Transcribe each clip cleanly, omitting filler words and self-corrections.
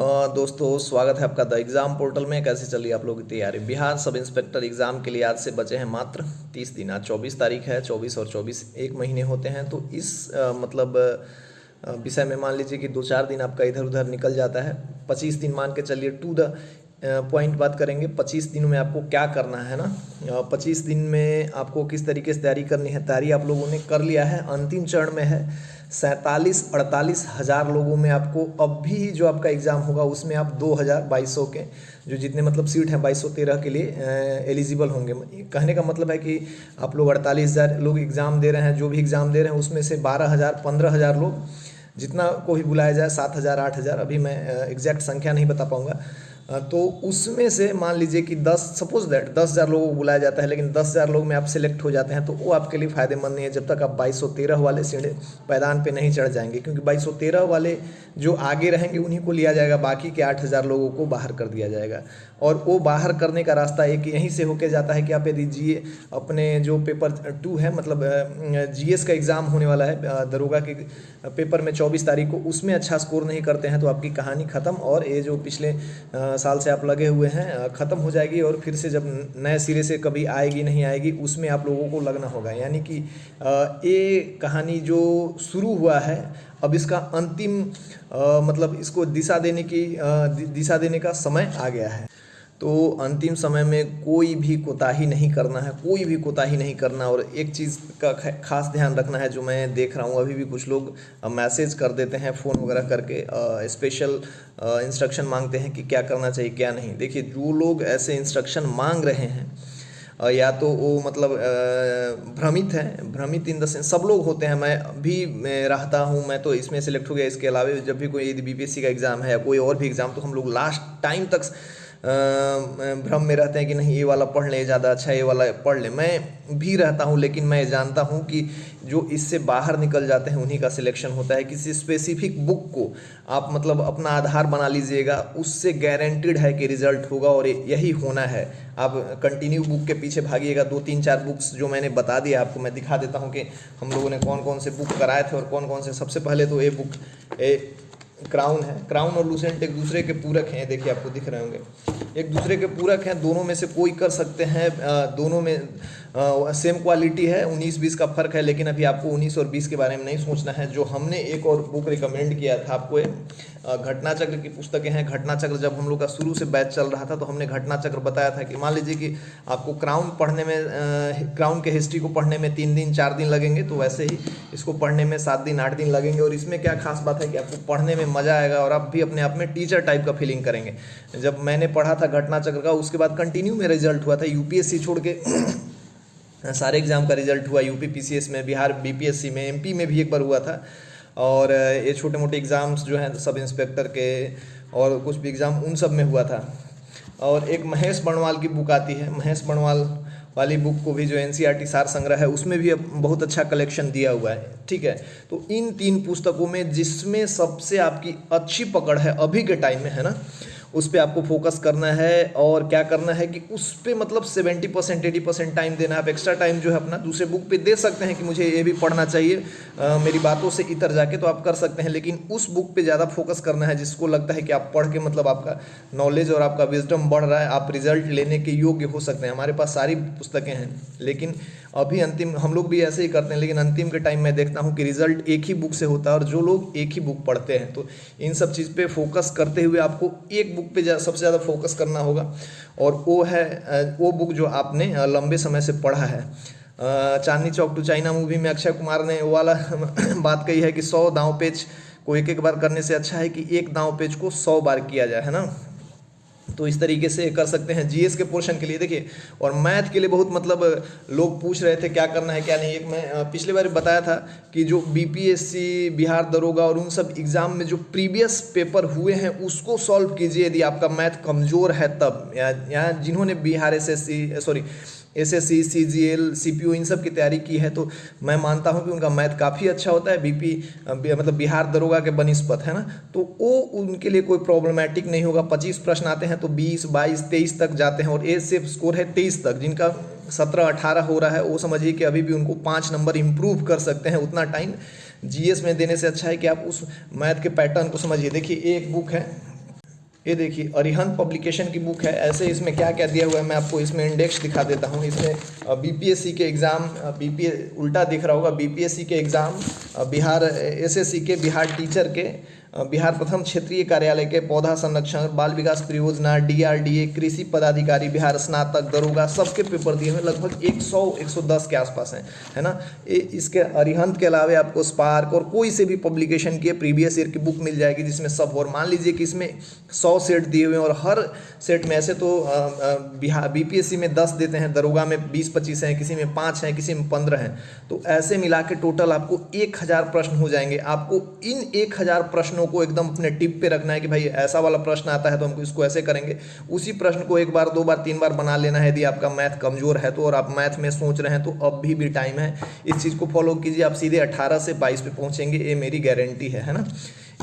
दोस्तों स्वागत है आपका द एग्ज़ाम पोर्टल में। कैसे चल रही है आप लोगों की तैयारी? बिहार सब इंस्पेक्टर एग्ज़ाम के लिए आज से बचे हैं मात्र 30 दिन। आज 24 तारीख है। 24 और 24 एक महीने होते हैं। तो इस विषय में मान लीजिए कि 2-4 दिन आपका इधर उधर निकल जाता है। 25 दिन मान के चलिए, टू द पॉइंट बात करेंगे। 25 दिन में आपको क्या करना है ना, 25 दिन में आपको किस तरीके से तैयारी करनी है। तैयारी आप लोगों ने कर लिया है, अंतिम चरण में है। 47-48 हज़ार लोगों में आपको अब भी जो आपका एग्ज़ाम होगा उसमें आप 2200 के जो जितने सीट हैं 2213 के लिए एलिजिबल होंगे। कहने का मतलब है कि आप लोग 48,000 लोग एग्ज़ाम दे रहे हैं। जो भी एग्ज़ाम दे रहे हैं उसमें से 12,000 15,000 लोग, जितना को भी बुलाया जाए, 7,000 8,000, अभी मैं एग्जैक्ट संख्या नहीं बता पाऊँगा। तो उसमें से मान लीजिए कि 10,000 लोगों को बुलाया जाता है, लेकिन 10,000 लोग में आप सिलेक्ट हो जाते हैं तो वो आपके लिए फ़ायदेमंद नहीं है जब तक आप 2213 वाले सीढ़े पैदान पे नहीं चढ़ जाएंगे। क्योंकि 2213 वाले जो आगे रहेंगे उन्हीं को लिया जाएगा, बाकी के 8,000 लोगों को बाहर कर दिया जाएगा। और वो बाहर करने का रास्ता एक यहीं से होके जाता है कि आप यदि जीए अपने जो पेपर 2 है, जीएस का एग्ज़ाम होने वाला है दरोगा के पेपर में 24 तारीख को, उसमें अच्छा स्कोर नहीं करते हैं तो आपकी कहानी ख़त्म। और ये जो पिछले साल से आप लगे हुए हैं ख़त्म हो जाएगी। और फिर से जब नए सिरे से कभी आएगी नहीं आएगी उसमें आप लोगों को लगना होगा। यानी कि ये कहानी जो शुरू हुआ है अब इसका अंतिम इसको दिशा देने का समय आ गया है। तो अंतिम समय में कोई भी कोताही नहीं करना है, कोई भी कोताही नहीं करना। और एक चीज़ का खास ध्यान रखना है, जो मैं देख रहा हूँ अभी भी कुछ लोग मैसेज कर देते हैं फ़ोन वगैरह करके, स्पेशल इंस्ट्रक्शन मांगते हैं कि क्या करना चाहिए क्या नहीं। देखिए, जो लोग ऐसे इंस्ट्रक्शन मांग रहे हैं या तो वो भ्रमित हैं। भ्रमित इन द सेंस सब लोग होते हैं, मैं रहता हूँ, मैं तो इसमें सेलेक्ट हो गया। इसके अलावा जब भी कोई बीपीएससी का एग्ज़ाम है या कोई और भी एग्ज़ाम, तो हम लोग लास्ट टाइम तक भ्रम में रहते हैं कि नहीं ये वाला पढ़ लें ज़्यादा अच्छा है, ये वाला पढ़ लें। मैं भी रहता हूँ, लेकिन मैं जानता हूँ कि जो इससे बाहर निकल जाते हैं उन्हीं का सिलेक्शन होता है। किसी स्पेसिफिक बुक को आप अपना आधार बना लीजिएगा, उससे गारंटीड है कि रिजल्ट होगा और यही होना है। आप कंटिन्यू बुक के पीछे भागिएगा। 2-3-4 बुक्स जो मैंने बता दिया आपको, मैं दिखा देता हूँ कि हम लोगों ने कौन कौन से बुक कराए थे और कौन कौन से। सबसे पहले तो ये बुक क्राउन है। क्राउन और लूसेंट एक दूसरे के पूरक हैं। देखिए, आपको दिख रहे होंगे, एक दूसरे के पूरक हैं। दोनों में से कोई कर सकते हैं, दोनों में सेम क्वालिटी है। 19-20 का फ़र्क है, लेकिन अभी आपको 19 और 20 के बारे में नहीं सोचना है। जो हमने एक और बुक रिकमेंड किया था आपको, घटना चक्र की पुस्तकें हैं। घटना चक्र जब हम लोग का शुरू से बैच चल रहा था तो हमने घटना चक्र बताया था कि मान लीजिए कि आपको क्राउन पढ़ने में, क्राउन के हिस्ट्री को पढ़ने में 3 दिन 4 दिन लगेंगे, तो वैसे ही इसको पढ़ने में 7 दिन 8 दिन लगेंगे। और इसमें क्या खास बात है कि आपको पढ़ने में मज़ा आएगा और आप भी अपने आप में टीचर टाइप का फीलिंग करेंगे। जब मैंने पढ़ा था घटना चक्र का, उसके बाद कंटिन्यू में रिजल्ट हुआ था। यूपीएससी छोड़ के सारे एग्ज़ाम का रिजल्ट हुआ। यूपी पीसीएस में, बिहार बीपीएससी में, एमपी में भी एक बार हुआ था। और ये छोटे मोटे एग्ज़ाम्स जो हैं सब इंस्पेक्टर के और कुछ भी एग्ज़ाम, उन सब में हुआ था। और एक महेश बणवाल की बुक आती है, महेश बणवाल वाली बुक को भी, जो एनसीईआरटी सार संग्रह है, उसमें भी अब बहुत अच्छा कलेक्शन दिया हुआ है। ठीक है, तो इन 3 पुस्तकों में जिसमें सबसे आपकी अच्छी पकड़ है अभी के टाइम में, है ना, उस पर आपको फोकस करना है। और क्या करना है कि उस पर 70% 80% टाइम देना है। आप एक्स्ट्रा टाइम जो है अपना दूसरे बुक पे दे सकते हैं कि मुझे ये भी पढ़ना चाहिए मेरी बातों से इतर जाके, तो आप कर सकते हैं। लेकिन उस बुक पे ज़्यादा फोकस करना है जिसको लगता है कि आप पढ़ के आपका नॉलेज और आपका विजडम बढ़ रहा है, आप रिजल्ट लेने के योग्य हो सकते हैं। हमारे पास सारी पुस्तकें हैं, लेकिन अभी अंतिम हम लोग भी ऐसे ही करते हैं, लेकिन अंतिम के टाइम मैं देखता हूँ कि रिजल्ट एक ही बुक से होता है और जो लोग एक ही बुक पढ़ते हैं। तो इन सब चीज़ पे फोकस करते हुए आपको एक बुक पे सबसे ज़्यादा फोकस करना होगा, और वो है वो बुक जो आपने लंबे समय से पढ़ा है। Chandni Chowk to China movie में अक्षय कुमार ने वो वाला बात कही है कि 100 दांव पेच को एक बार करने से अच्छा है कि एक दांव पेच को 100 बार किया जाए, है ना। तो इस तरीके से कर सकते हैं। जीएस के पोर्शन के लिए देखिए, और मैथ के लिए बहुत लोग पूछ रहे थे क्या करना है क्या नहीं। एक मैं पिछले बार बताया था कि जो बीपीएससी, बिहार दरोगा और उन सब एग्ज़ाम में जो प्रीवियस पेपर हुए हैं उसको सॉल्व कीजिए यदि आपका मैथ कमज़ोर है तब। या जिन्होंने बिहार एसएससी, सीजीएल, सीपीओ इन सब की तैयारी की है, तो मैं मानता हूं कि उनका मैथ काफ़ी अच्छा होता है। बिहार दरोगा के बनिस्पत, है ना, तो वो उनके लिए कोई प्रॉब्लमेटिक नहीं होगा। 25 प्रश्न आते हैं तो 20, 22, 23 तक जाते हैं, और ए से स्कोर है 23 तक। जिनका 17-18 हो रहा है वो समझिए कि अभी भी उनको 5 नंबर इम्प्रूव कर सकते हैं। उतना टाइम जीएस में देने से अच्छा है कि आप उस मैथ के पैटर्न को समझिए। देखिए, एक बुक है ये देखिए अरिहंत पब्लिकेशन की बुक है। ऐसे इसमें क्या क्या दिया हुआ है मैं आपको इसमें इंडेक्स दिखा देता हूँ। इसमें बीपीएससी के एग्ज़ाम, उल्टा दिख रहा होगा, बीपीएससी के एग्ज़ाम, बिहार एसएससी के, बिहार टीचर के, बिहार प्रथम क्षेत्रीय कार्यालय के, पौधा संरक्षण, बाल विकास परियोजना, डीआरडीए, कृषि पदाधिकारी, बिहार स्नातक, दरोगा, सबके पेपर दिए हुए लगभग 100-110 के आसपास हैं, है ना। इसके अरिहंत के अलावा आपको स्पार्क और कोई से भी पब्लिकेशन की प्रीवियस ईयर की बुक मिल जाएगी जिसमें सब, और मान लीजिए कि इसमें 100 सेट दिए हुए हैं और हर सेट में ऐसे तो बिहार बीपीएससी में 10 देते हैं, दरोगा में 20-25 हैं, किसी में 5 हैं, किसी में 15 हैं, तो ऐसे मिला के टोटल आपको 1000 प्रश्न हो जाएंगे। आपको इन 1000 प्रश्नों को एकदम अपने टिप पे रखना है कि भाई ऐसा वाला प्रश्न आता है तो हम इसको ऐसे करेंगे। उसी प्रश्न को 1 बार 2 बार 3 बार बना लेना है यदि आपका मैथ कमजोर है तो, और आप मैथ में सोच रहे हैं तो अब भी टाइम है। इस चीज़ को फॉलो कीजिए, आप सीधे 18 से 22 पे पहुंचेंगे, ये मेरी गारंटी है ना।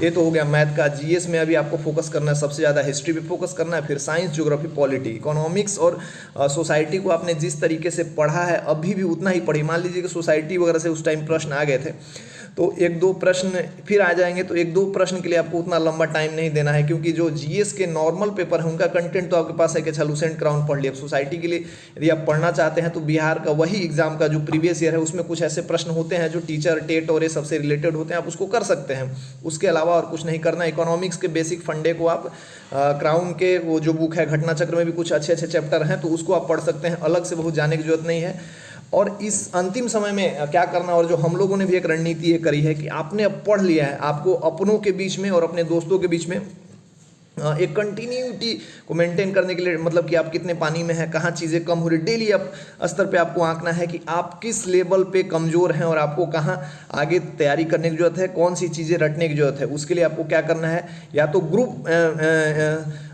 ये तो हो गया मैथ का। जीएस में अभी आपको फोकस करना है, सबसे ज़्यादा हिस्ट्री पे फोकस करना है, फिर साइंस, ज्योग्राफी, पॉलिटी, इकोनॉमिक्स और सोसाइटी को आपने जिस तरीके से पढ़ा है अभी भी उतना ही पढ़िए। मान लीजिए कि सोसाइटी वगैरह से उस टाइम प्रश्न आ गए थे तो 1-2 प्रश्न फिर आ जाएंगे, तो 1-2 प्रश्न के लिए आपको उतना लंबा टाइम नहीं देना है, क्योंकि जो जीएस के नॉर्मल पेपर है उनका कंटेंट तो आपके पास है कि अच्छा लुसेंट क्राउन पढ़ लिया। सोसाइटी के लिए यदि आप पढ़ना चाहते हैं तो बिहार का वही एग्जाम का जो प्रीवियस ईयर है उसमें कुछ ऐसे प्रश्न होते हैं जो टीचर, टेट और ये सबसे रिलेटेड होते हैं, आप उसको कर सकते हैं, उसके अलावा और कुछ नहीं करना। इकोनॉमिक्स के बेसिक फंडे को आप क्राउन के वो जो बुक है घटना चक्र में भी कुछ अच्छे अच्छे चैप्टर हैं तो उसको आप पढ़ सकते हैं, अलग से बहुत जाने की जरूरत नहीं है। और इस अंतिम समय में क्या करना, और जो हम लोगों ने भी एक रणनीति ये करी है कि आपने अब पढ़ लिया है, आपको अपनों के बीच में और अपने दोस्तों के बीच में एक कंटिन्यूटी को मेंटेन करने के लिए, मतलब कि आप कितने पानी में हैं, कहाँ चीज़ें कम हो रही, डेली आप स्तर पे आपको आंकना है कि आप किस लेवल पे कमज़ोर हैं और आपको कहाँ आगे तैयारी करने की जरूरत है, कौन सी चीज़ें रटने की जरूरत है। उसके लिए आपको क्या करना है, या तो ग्रुप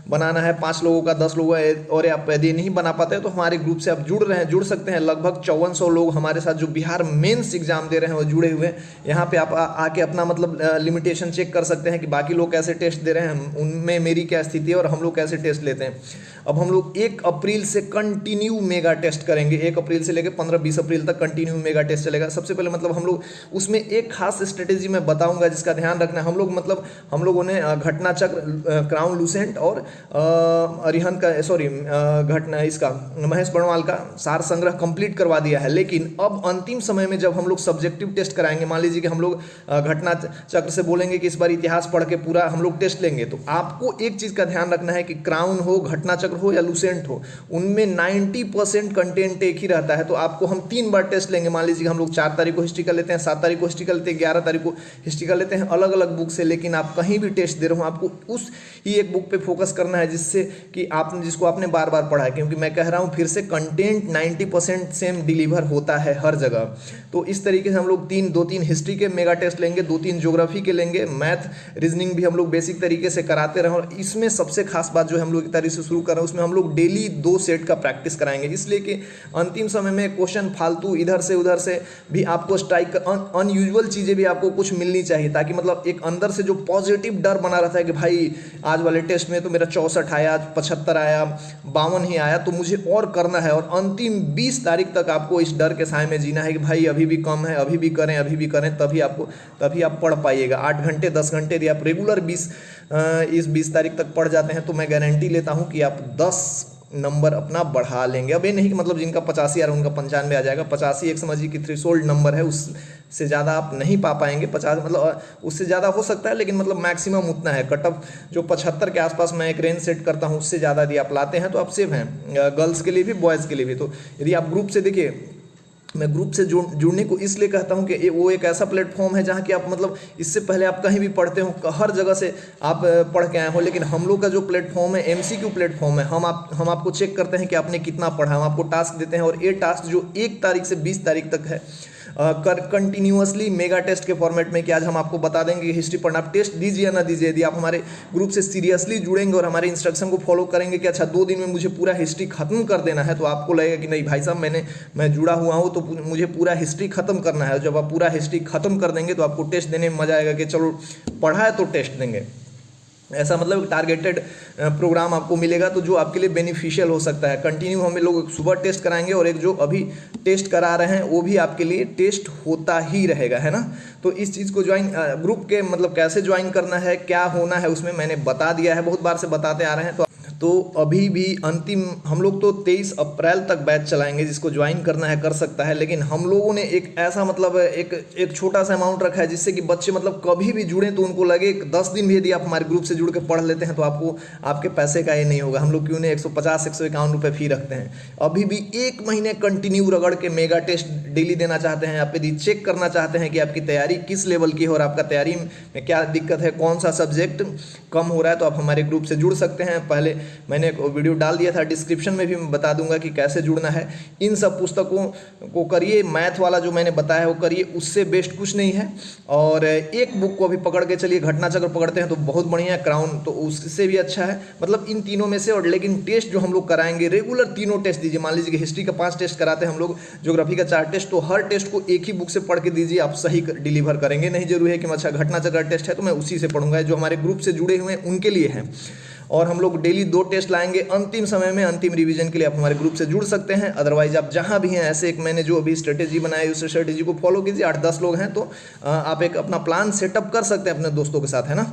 बनाना है 5 लोगों का, 10 लोगों का, और आप यदि नहीं बना पाते हैं तो हमारे ग्रुप से आप जुड़ सकते हैं। लगभग 5400 लोग हमारे साथ जो बिहार मेंस एग्जाम दे रहे हैं वो जुड़े हुए हैं। यहाँ पे आप आके अपना मतलब लिमिटेशन चेक कर सकते हैं कि बाकी लोग कैसे टेस्ट दे रहे हैं, उनमें मेरी क्या स्थिति है और हम लोग कैसे टेस्ट लेते हैं। अब हम लोग 1 अप्रैल से कंटिन्यू मेगा टेस्ट करेंगे, 1 अप्रैल से लेकर 15-20 अप्रैल तक कंटिन्यू मेगा टेस्ट चलेगा। सबसे पहले मतलब हम लोग उसमें एक खास स्ट्रेटेजी मैं बताऊंगा जिसका ध्यान रखना है। हम लोगों ने घटना चक्र, क्राउन, लुसेंट और अरिहंत का, सॉरी घटना इसका महेश बड़वाल का सार संग्रह कंप्लीट करवा दिया है। लेकिन अब अंतिम समय में जब हम लोग सब्जेक्टिव टेस्ट कराएंगे, मान लीजिए कि हम लोग घटना चक्र से बोलेंगे कि इस बार इतिहास पढ़ के पूरा हम लोग टेस्ट लेंगे, तो आपको एक चीज़ का ध्यान रखना है कि क्राउन हो, घटना चक्र हो या लुसेंट हो, उनमें 90% कंटेंट एक ही रहता है। तो आपको हम 3 बार टेस्ट लेंगे। मान लीजिए कि हम लोग 4 तारीख को हिस्ट्री कर लेते हैं, 7 तारीख को हिस्ट्री कर लेते हैं, 11 तारीख को हिस्ट्री कर लेते हैं, अलग अलग बुक से। लेकिन आप कहीं भी टेस्ट दे रहे हो, आपको उस ही एक बुक पे फोकस करना है जिससे कि आपने जिसको आपने बार बार पढ़ा है, क्योंकि मैं कह रहा हूँ फिर से कंटेंट 90% सेम डिलीवर होता है हर जगह। तो इस तरीके से हम लोग 2-3 हिस्ट्री के मेगा टेस्ट लेंगे, 2-3 ज्योग्राफी के लेंगे, मैथ रीजनिंग भी हम लोग बेसिक तरीके से कराते रहे। और इसमें सबसे खास बात जो हम लोग एक तरीके से शुरू कर रहे हैं, उसमें हम लोग डेली 2 सेट का प्रैक्टिस कराएंगे, इसलिए कि अंतिम समय में क्वेश्चन फालतू इधर से उधर से भी आपको स्ट्राइक, अनयूजुअल चीज़ें भी आपको कुछ मिलनी चाहिए, ताकि मतलब एक अंदर से जो पॉजिटिव डर बना रहता है कि भाई आज वाले टेस्ट में तो मेरा 64 आया, आज 75 आया, 52 ही आया, तो मुझे और करना है। और अंतिम 20 तारीख तक आपको इस डर के साए में जीना है कि भाई अभी भी कम है, अभी भी करें, तभी आप पढ़ पाइएगा। 8 घंटे 10 घंटे यदि आप रेगुलर 20 तारीख तक पढ़ जाते हैं तो मैं गारंटी लेता हूं कि आप 10 नंबर अपना बढ़ा लेंगे। अब ये नहीं कि मतलब जिनका 85 आ रहा है उनका 95 आ जाएगा। 85 एक समझिए कि थ्रेशोल्ड नंबर है, उससे ज़्यादा आप नहीं पा पाएंगे। 50 मतलब उससे ज़्यादा हो सकता है, लेकिन मतलब मैक्सिमम उतना है। कट ऑफ जो 75 के आसपास मैं एक रेंज सेट करता हूँ, उससे ज़्यादा यदि आप लाते हैं तो आप सेफ हैं, गर्ल्स के लिए भी बॉयज़ के लिए भी। तो यदि आप ग्रुप से, देखिए मैं ग्रुप से जुड़ने को इसलिए कहता हूं कि वो एक ऐसा प्लेटफॉर्म है जहां कि आप मतलब इससे पहले आप कहीं भी पढ़ते हो, हर जगह से आप पढ़ के आए हो, लेकिन हम लोग का जो प्लेटफॉर्म है एमसीक्यू प्लेटफॉर्म है। हम आपको चेक करते हैं कि आपने कितना पढ़ा, हम आपको टास्क देते हैं, और ये टास्क जो 1 तारीख से 20 तारीख तक है, कंटिन्यूअसली मेगा टेस्ट के फॉर्मेट में, कि आज हम आपको बता देंगे कि हिस्ट्री पढ़ना, आप टेस्ट दीजिए या ना दीजिए। यदि आप हमारे ग्रुप से सीरियसली जुड़ेंगे और हमारे इंस्ट्रक्शन को फॉलो करेंगे कि अच्छा 2 दिन में मुझे पूरा हिस्ट्री खत्म कर देना है, तो आपको लगेगा कि नहीं भाई साहब मैं जुड़ा हुआ हूँ तो मुझे पूरा हिस्ट्री खत्म करना है। जब आप पूरा हिस्ट्री खत्म कर देंगे तो आपको टेस्ट देने में मजा आएगा कि चलो पढ़ा है तो टेस्ट देंगे। ऐसा मतलब टारगेटेड प्रोग्राम आपको मिलेगा तो जो आपके लिए बेनिफिशियल हो सकता है। कंटिन्यू हम लोग सुबह टेस्ट कराएंगे और एक जो अभी टेस्ट करा रहे हैं वो भी आपके लिए टेस्ट होता ही रहेगा, है ना। तो इस चीज़ को ज्वाइन ग्रुप के मतलब कैसे ज्वाइन करना है, क्या होना है, उसमें मैंने बता दिया है, बहुत बार से बताते आ रहे हैं। तो अभी भी अंतिम हम लोग तो 23 अप्रैल तक बैच चलाएंगे, जिसको ज्वाइन करना है कर सकता है। लेकिन हम लोगों ने एक ऐसा मतलब एक छोटा सा अमाउंट रखा है जिससे कि बच्चे मतलब कभी भी जुड़े तो उनको लगे 10 दिन भी यदि आप हमारे ग्रुप से जुड़ के पढ़ लेते हैं तो आपको आपके पैसे का ये नहीं होगा। हम लोग क्यों नहीं 150-151 रुपये फी रखते हैं। अभी भी 1 महीने कंटिन्यू रगड़ के मेगा टेस्ट डेली देना चाहते हैं, आप यदि चेक करना चाहते हैं कि आपकी तैयारी किस लेवल की है और आपका तैयारी में क्या दिक्कत है, कौन सा सब्जेक्ट कम हो रहा है, तो आप हमारे ग्रुप से जुड़ सकते हैं। पहले मैंने एक वीडियो डाल दिया था, डिस्क्रिप्शन में भी मैं बता दूंगा कि कैसे जुड़ना है। इन सब पुस्तकों को करिए, मैथ वाला जो मैंने बताया है वो करिए, उससे बेस्ट कुछ नहीं है। और एक बुक को अभी पकड़ के चलिए, घटना चक्र पकड़ते हैं तो बहुत बढ़िया है, क्राउन तो उससे भी अच्छा है, मतलब इन तीनों में से। और लेकिन टेस्ट जो हम लोग कराएंगे रेगुलर 3 टेस्ट दीजिए। मान लीजिए कि हिस्ट्री का 5 टेस्ट कराते हैं हम लोग, ज्योग्राफी का 4 टेस्ट, तो हर टेस्ट को एक ही बुक से पढ़ के दीजिए, आप सही डिलीवर करेंगे। नहीं जरूरी है कि अच्छा घटना चक्र टेस्ट है तो मैं उसी से पढ़ूंगा, जो हमारे ग्रुप से जुड़े हुए हैं उनके लिए है। और हम लोग डेली 2 टेस्ट लाएंगे अंतिम समय में, अंतिम रिवीजन के लिए आप हमारे ग्रुप से जुड़ सकते हैं। अदरवाइज आप जहां भी हैं, ऐसे एक मैंने जो अभी स्ट्रेटेजी बनाई उस स्ट्रेटेजी को फॉलो कीजिए। 8-10 लोग हैं तो आप एक अपना प्लान सेटअप कर सकते हैं अपने दोस्तों के साथ, है ना।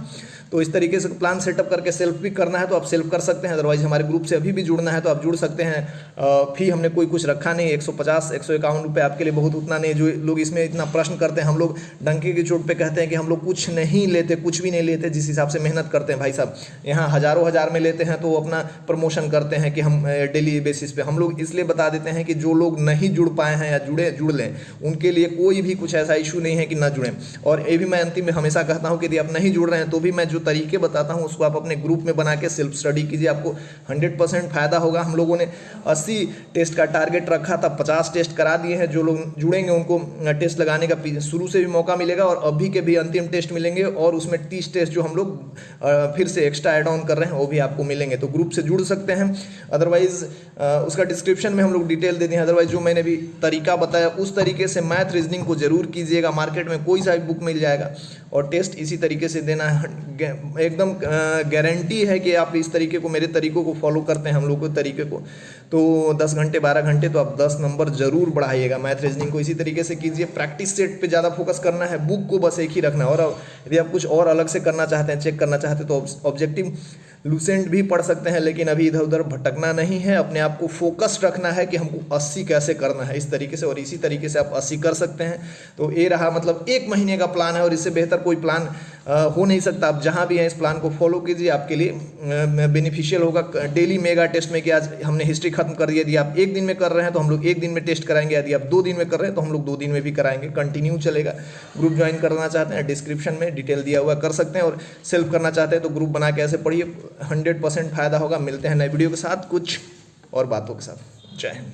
तो इस तरीके से प्लान सेटअप करके सेल्फ भी करना है तो आप सेल्फ कर सकते हैं। अदरवाइज हमारे ग्रुप से अभी भी जुड़ना है तो आप जुड़ सकते हैं। फी हमने कोई कुछ रखा नहीं, 150-151 रुपये आपके लिए बहुत उतना नहीं। जो लोग इसमें इतना प्रश्न करते हैं, हम लोग डंके की चोट पे कहते हैं कि हम लोग कुछ नहीं लेते, कुछ भी नहीं लेते। जिस हिसाब से मेहनत करते हैं भाई साहब, यहाँ हज़ारों हज़ार में लेते हैं तो वो अपना प्रमोशन करते हैं कि हम डेली बेसिस पे। हम लोग इसलिए बता देते हैं कि जो लोग नहीं जुड़ पाए हैं या जुड़ लें, उनके लिए कोई भी कुछ ऐसा इशू नहीं है कि ना जुड़ें। और ये भी मैं अंतिम में हमेशा कहता हूँ कि यदि आप नहीं जुड़ रहे हैं तो भी मैं जो तरीके बताता हूँ उसको आप अपने ग्रुप में बना के सेल्फ स्टडी कीजिए, आपको 100% फायदा होगा। हम लोगों ने 80 टेस्ट का टारगेट रखा था, 50 टेस्ट करा दिए हैं। जो लोग जुड़ेंगे उनको टेस्ट लगाने का शुरू से भी मौका मिलेगा और अभी के भी अंतिम टेस्ट मिलेंगे, और उसमें 30 टेस्ट जो हम लोग फिर से एक्स्ट्रा एड ऑन कर रहे हैं वो भी आपको मिलेंगे। तो ग्रुप से जुड़ सकते हैं। अदरवाइज उसका डिस्क्रिप्शन में हम लोग डिटेल दे दें। अदरवाइज जो मैंने भी तरीका बताया उस तरीके से मैथ रीजनिंग को जरूर कीजिएगा। मार्केट में कोई सा भी बुक मिल जाएगा और टेस्ट इसी तरीके से देना है। एकदम गारंटी है कि आप इस तरीके को, मेरे तरीकों को फॉलो करते हैं हम लोग के तरीके को, तो 10 घंटे 12 घंटे तो आप 10 नंबर जरूर बढ़ाइएगा। मैथ रीजनिंग को इसी तरीके से कीजिए। प्रैक्टिस सेट पे ज़्यादा फोकस करना है, बुक को बस एक ही रखना है। और यदि आप कुछ और अलग से करना चाहते हैं, चेक करना चाहते हैं, तो ऑब्जेक्टिव लूसेंट भी पढ़ सकते हैं। लेकिन अभी इधर उधर भटकना नहीं है, अपने आप को फोकस रखना है कि हमको 80 कैसे करना है, इस तरीके से। और इसी तरीके से आप 80 कर सकते हैं। तो ये रहा मतलब 1 महीने का प्लान है और इससे बेहतर कोई प्लान हो नहीं सकता। आप जहाँ भी हैं इस प्लान को फॉलो कीजिए, आपके लिए बेनिफिशियल होगा। डेली मेगा टेस्ट में कि आज हमने हिस्ट्री खत्म कर दी, यदि आप 1 दिन में कर रहे हैं तो हम लोग 1 दिन में टेस्ट कराएंगे। यदि आप 2 दिन में कर रहे हैं तो हम लोग 2 दिन में भी कराएंगे। कंटिन्यू चलेगा। ग्रुप ज्वाइन करना चाहते हैं, डिस्क्रिप्शन में डिटेल दिया हुआ, कर सकते हैं। और सेल्फ करना चाहते हैं तो ग्रुप बना के ऐसे पढ़िए, 100% फायदा होगा। मिलते हैं नए वीडियो के साथ कुछ और बातों के साथ। जय हिंद।